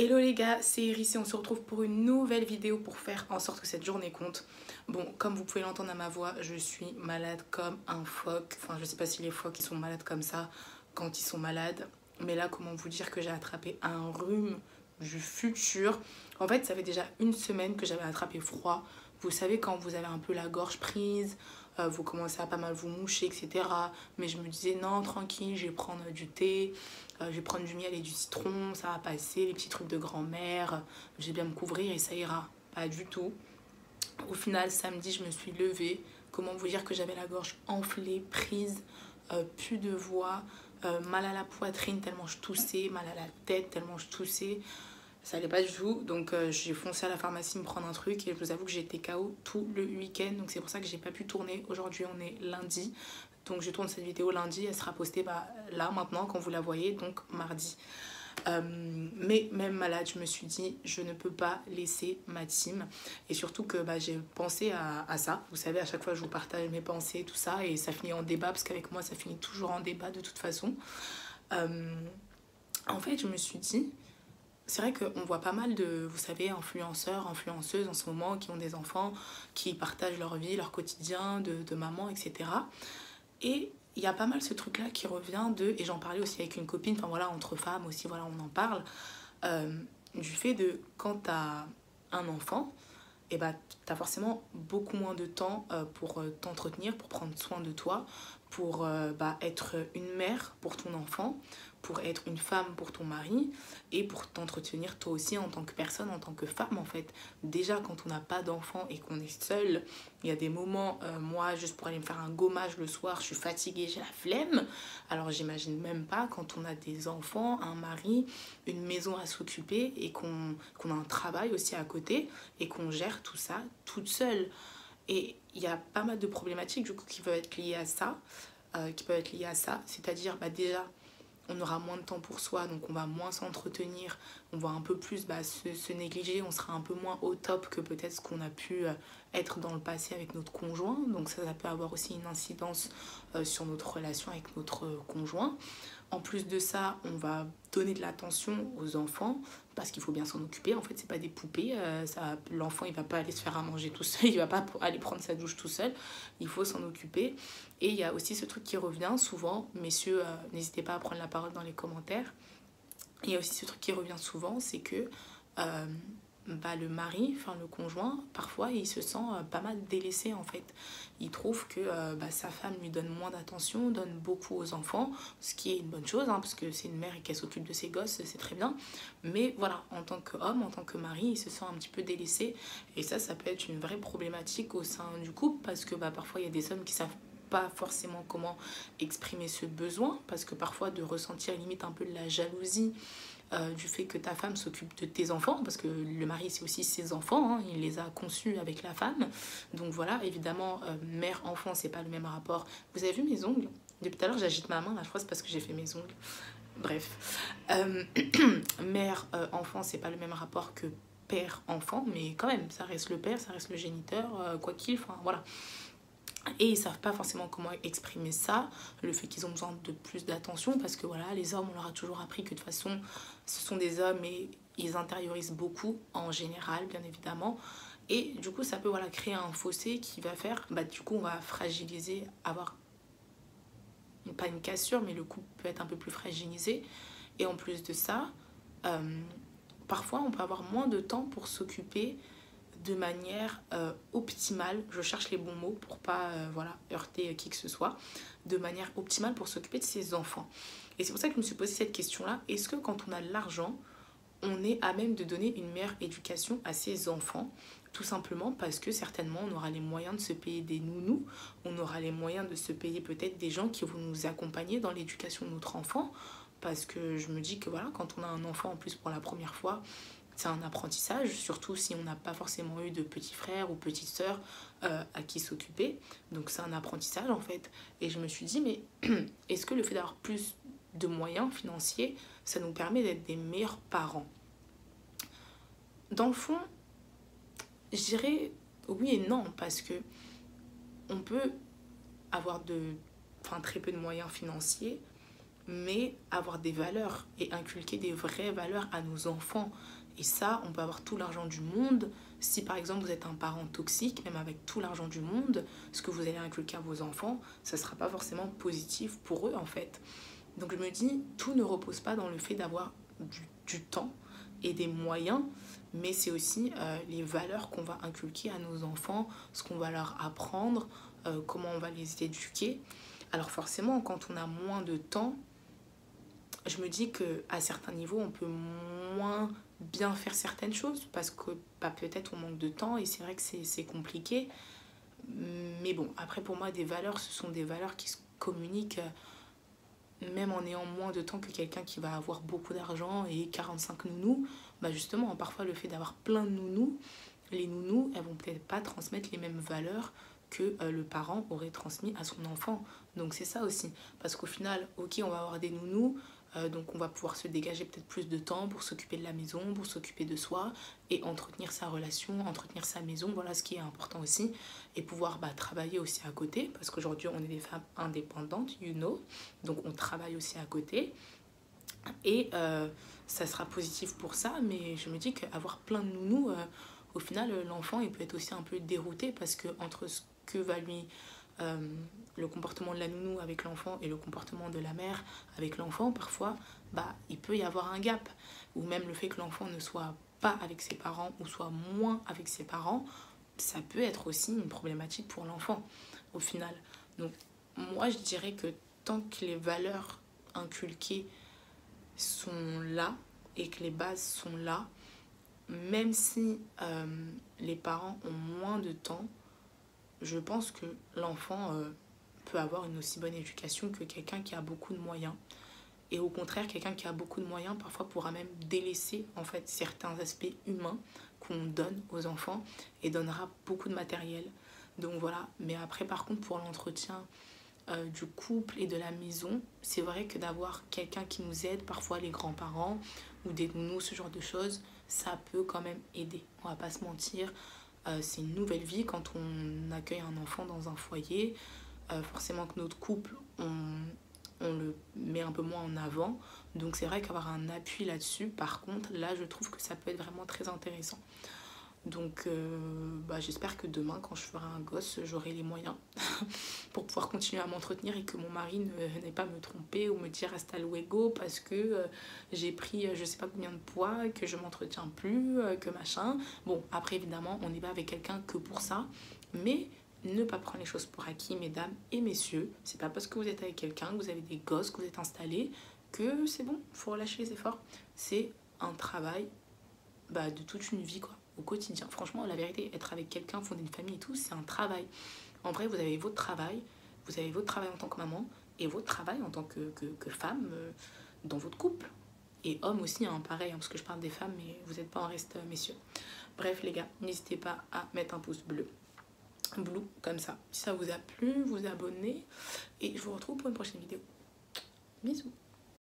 Hello les gars, c'est Iris et on se retrouve pour une nouvelle vidéo pour faire en sorte que cette journée compte. Bon, comme vous pouvez l'entendre à ma voix, je suis malade comme un phoque. Enfin, je sais pas si les phoques ils sont malades comme ça quand ils sont malades. Mais là, comment vous dire que j'ai attrapé un rhume du futur. En fait, ça fait déjà une semaine que j'avais attrapé froid. Vous savez quand vous avez un peu la gorge prise, vous commencez à pas mal vous moucher, etc. Mais je me disais non, tranquille, je vais prendre du thé. Je vais prendre du miel et du citron, ça va passer, les petits trucs de grand-mère, je vais bien me couvrir et ça ira. Pas du tout. Au final, samedi, je me suis levée. Comment vous dire que j'avais la gorge enflée, prise, plus de voix, mal à la poitrine tellement je toussais, mal à la tête tellement je toussais. Ça allait pas du tout, donc j'ai foncé à la pharmacie me prendre un truc et je vous avoue que j'étais KO tout le week-end, donc c'est pour ça que j'ai pas pu tourner. Aujourd'hui on est lundi, donc je tourne cette vidéo lundi, elle sera postée là maintenant quand vous la voyez, donc mardi. Mais même malade, je me suis dit je ne peux pas laisser ma team et surtout que j'ai pensé à ça. Vous savez, à chaque fois je vous partage mes pensées, tout ça, et ça finit en débat parce qu'avec moi ça finit toujours en débat de toute façon. En fait, je me suis dit, c'est vrai qu'on voit pas mal de, vous savez, influenceurs, influenceuses en ce moment qui ont des enfants, qui partagent leur vie, leur quotidien de maman, etc. Et il y a pas mal ce truc-là qui revient de, et j'en parlais aussi avec une copine, enfin voilà, entre femmes aussi, voilà, on en parle, du fait de quand t'as un enfant, et t'as forcément beaucoup moins de temps pour t'entretenir, pour prendre soin de toi, pour être une mère pour ton enfant, pour être une femme pour ton mari et pour t'entretenir toi aussi en tant que personne, en tant que femme en fait. Déjà quand on n'a pas d'enfant et qu'on est seul, il y a des moments, moi juste pour aller me faire un gommage le soir, je suis fatiguée, j'ai la flemme. Alors j'imagine même pas quand on a des enfants, un mari, une maison à s'occuper et qu'on a un travail aussi à côté et qu'on gère tout ça toute seule. Et il y a pas mal de problématiques du coup qui peuvent être liées à ça, c'est-à-dire déjà on aura moins de temps pour soi, donc on va moins s'entretenir, on va un peu plus se négliger, on sera un peu moins au top que peut-être ce qu'on a pu être dans le passé avec notre conjoint, donc ça peut avoir aussi une incidence sur notre relation avec notre conjoint. En plus de ça, on va donner de l'attention aux enfants parce qu'il faut bien s'en occuper. En fait, c'est pas des poupées. L'enfant, il va pas aller se faire à manger tout seul. Il va pas aller prendre sa douche tout seul. Il faut s'en occuper. Et il y a aussi ce truc qui revient souvent. Messieurs, n'hésitez pas à prendre la parole dans les commentaires. Il y a aussi ce truc qui revient souvent, c'est que le mari, enfin le conjoint, parfois il se sent pas mal délaissé en fait. Il trouve que sa femme lui donne moins d'attention, donne beaucoup aux enfants, ce qui est une bonne chose, parce que c'est une mère et qu'elle s'occupe de ses gosses, c'est très bien. Mais voilà, en tant qu'homme, en tant que mari, il se sent un petit peu délaissé. Et ça peut être une vraie problématique au sein du couple, parce que parfois il y a des hommes qui savent pas forcément comment exprimer ce besoin, parce que parfois de ressentir limite un peu de la jalousie du fait que ta femme s'occupe de tes enfants, parce que le mari c'est aussi ses enfants, il les a conçus avec la femme, donc voilà, évidemment mère-enfant c'est pas le même rapport. Vous avez vu mes ongles? Depuis tout à l'heure j'agite ma main, là je crois que c'est parce que j'ai fait mes ongles. Bref, mère-enfant c'est pas le même rapport que père-enfant, mais quand même ça reste le père, ça reste le géniteur, quoi qu'il, enfin voilà. Et ils savent pas forcément comment exprimer ça, le fait qu'ils ont besoin de plus d'attention, parce que voilà, les hommes, on leur a toujours appris que de toute façon, ce sont des hommes et ils intériorisent beaucoup, en général, bien évidemment. Et du coup, ça peut créer un fossé qui va faire, du coup, on va fragiliser, avoir, pas une cassure, mais le couple peut être un peu plus fragilisé. Et en plus de ça, parfois, on peut avoir moins de temps pour s'occuper de manière optimale, je cherche les bons mots pour pas heurter qui que ce soit, de manière optimale pour s'occuper de ses enfants. Et c'est pour ça que je me suis posé cette question-là, est-ce que quand on a de l'argent, on est à même de donner une meilleure éducation à ses enfants? Tout simplement parce que certainement on aura les moyens de se payer des nounous, on aura les moyens de se payer peut-être des gens qui vont nous accompagner dans l'éducation de notre enfant, parce que je me dis que quand on a un enfant en plus pour la première fois, c'est un apprentissage, surtout si on n'a pas forcément eu de petits frères ou petites sœurs à qui s'occuper. Donc c'est un apprentissage en fait. Et je me suis dit, mais est-ce que le fait d'avoir plus de moyens financiers, ça nous permet d'être des meilleurs parents? Dans le fond, je dirais oui et non, parce que on peut avoir très peu de moyens financiers, mais avoir des valeurs et inculquer des vraies valeurs à nos enfants. Et ça, on peut avoir tout l'argent du monde. Si par exemple vous êtes un parent toxique, même avec tout l'argent du monde, ce que vous allez inculquer à vos enfants, ça ne sera pas forcément positif pour eux en fait. Donc je me dis, tout ne repose pas dans le fait d'avoir du temps et des moyens, mais c'est aussi les valeurs qu'on va inculquer à nos enfants, ce qu'on va leur apprendre, comment on va les éduquer. Alors forcément, quand on a moins de temps, je me dis qu'à certains niveaux, on peut moins bien faire certaines choses parce que bah, peut-être on manque de temps et c'est vrai que c'est compliqué. Mais bon, après pour moi, des valeurs, ce sont des valeurs qui se communiquent même en ayant moins de temps que quelqu'un qui va avoir beaucoup d'argent et 45 nounous. Bah justement, parfois le fait d'avoir plein de nounous, les nounous, elles vont peut-être pas transmettre les mêmes valeurs que le parent aurait transmis à son enfant. Donc c'est ça aussi. Parce qu'au final, ok, on va avoir des nounous, donc on va pouvoir se dégager peut-être plus de temps pour s'occuper de la maison, pour s'occuper de soi et entretenir sa relation, entretenir sa maison, voilà ce qui est important aussi. Et pouvoir travailler aussi à côté, parce qu'aujourd'hui on est des femmes indépendantes, you know, donc on travaille aussi à côté. Et ça sera positif pour ça, mais je me dis qu'avoir plein de nounous, au final, l'enfant il peut être aussi un peu dérouté parce que entre ce que va lui euh, le comportement de la nounou avec l'enfant et le comportement de la mère avec l'enfant, parfois, il peut y avoir un gap. Ou même le fait que l'enfant ne soit pas avec ses parents ou soit moins avec ses parents, ça peut être aussi une problématique pour l'enfant, au final. Donc, moi, je dirais que tant que les valeurs inculquées sont là et que les bases sont là, même si les parents ont moins de temps, je pense que l'enfant peut avoir une aussi bonne éducation que quelqu'un qui a beaucoup de moyens. Et au contraire, quelqu'un qui a beaucoup de moyens parfois pourra même délaisser en fait certains aspects humains qu'on donne aux enfants et donnera beaucoup de matériel. Donc voilà, mais après par contre pour l'entretien du couple et de la maison, c'est vrai que d'avoir quelqu'un qui nous aide, parfois les grands-parents ou des nounous, ce genre de choses, ça peut quand même aider. On va pas se mentir, c'est une nouvelle vie quand on accueille un enfant dans un foyer. Forcément que notre couple, on le met un peu moins en avant. Donc c'est vrai qu'avoir un appui là-dessus, par contre, là je trouve que ça peut être vraiment très intéressant. Donc j'espère que demain, quand je ferai un gosse, j'aurai les moyens pour pouvoir continuer à m'entretenir et que mon mari n'ait pas me tromper ou me dire hasta luego parce que j'ai pris je sais pas combien de poids, que je m'entretiens plus, que machin. Bon, après évidemment, on n'est pas avec quelqu'un que pour ça, mais ne pas prendre les choses pour acquis, mesdames et messieurs. C'est pas parce que vous êtes avec quelqu'un, que vous avez des gosses, que vous êtes installés, que c'est bon, faut relâcher les efforts. C'est un travail de toute une vie, quoi, au quotidien. Franchement, la vérité, être avec quelqu'un, fonder une famille et tout, c'est un travail. En vrai, vous avez votre travail en tant que maman et votre travail en tant que femme dans votre couple. Et homme aussi, hein, pareil, hein, parce que je parle des femmes, mais vous n'êtes pas en reste, messieurs. Bref, les gars, n'hésitez pas à mettre un pouce bleu, comme ça. Si ça vous a plu, vous abonnez. Et je vous retrouve pour une prochaine vidéo. Bisous.